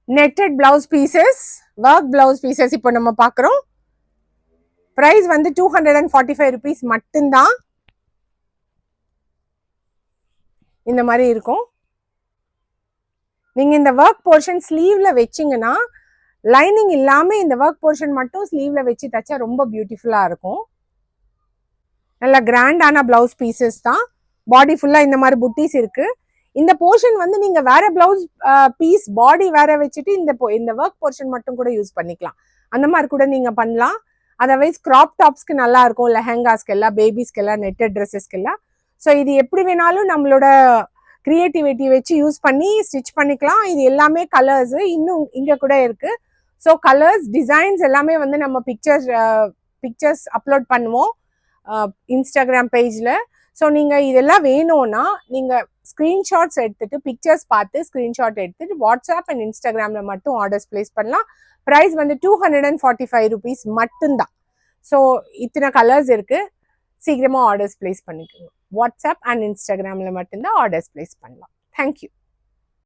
Netted blouse pieces, work blouse pieces இப்போ நம்ம பார்க்குறோம். ப்ரைஸ் வந்து 245 rupees மட்டும்தான். இந்த மாதிரி இருக்கும். நீங்க இந்த ஒர்க் போர்ஷன் ஸ்லீவ்ல வச்சீங்கன்னா லைனிங் இல்லாம இந்த ஒர்க் போர்ஷன் மட்டும் ஸ்லீவ்ல வச்சு தச்சா ரொம்ப பியூட்டிஃபுல்லா இருக்கும். நல்ல கிராண்டான பிளவுஸ் பீசஸ் தான். பாடி ஃபுல்லா இந்த மாதிரி புட்டிஸ் இருக்கு. இந்த போர்ஷன் வந்து நீங்க வேற பிளவுஸ் பீஸ் பாடி வேற வச்சுட்டு இந்த ஒர்க் போர்ஷன் மட்டும் கூட யூஸ் பண்ணிக்கலாம். அந்த மாதிரி கூட நீங்க பண்ணலாம். அதர்வைஸ் கிராப் டாப்ஸ்க்கு நல்லா இருக்கும், லெஹங்காஸ்க்கு எல்லாம், பேபிஸ்க்கு எல்லாம், நெட்டட் ட்ரெஸ்ஸஸ்க்கு எல்லாம். ஸோ இது எப்படி வேணாலும் நம்மளோட கிரியேட்டிவிட்டி வச்சு யூஸ் பண்ணி ஸ்டிச் பண்ணிக்கலாம். இது எல்லாமே கலர்ஸ் இன்னும் இங்க கூட இருக்கு. ஸோ கலர்ஸ் டிசைன்ஸ் எல்லாமே வந்து நம்ம பிக்சர்ஸ் அப்லோட் பண்ணுவோம் இன்ஸ்டாகிராம் பேஜ்ல. ஸோ நீங்க இதெல்லாம் வேணும்னா நீங்க ஸ்கிரீன்ஷாட்ஸ் எடுத்துட்டு பிக்சர்ஸ் பார்த்து ஸ்கிரீன்ஷாட் எடுத்துட்டு வாட்ஸ்அப் அண்ட் இன்ஸ்டாகிராம்ல மட்டும் ஆர்டர்ஸ் பிளேஸ் பண்ணலாம். ப்ரைஸ் வந்து 245 rupees மட்டும்தான். ஸோ இத்தனை கலர்ஸ் இருக்கு. சீக்கிரமா ஆர்டர்ஸ் பிளேஸ் பண்ணிக்கோங்க. வாட்ஸ்அப் அண்ட் இன்ஸ்டாகிராம்ல மட்டும்தான் ஆர்டர்ஸ் பிளேஸ் பண்ணலாம். தேங்க்யூ.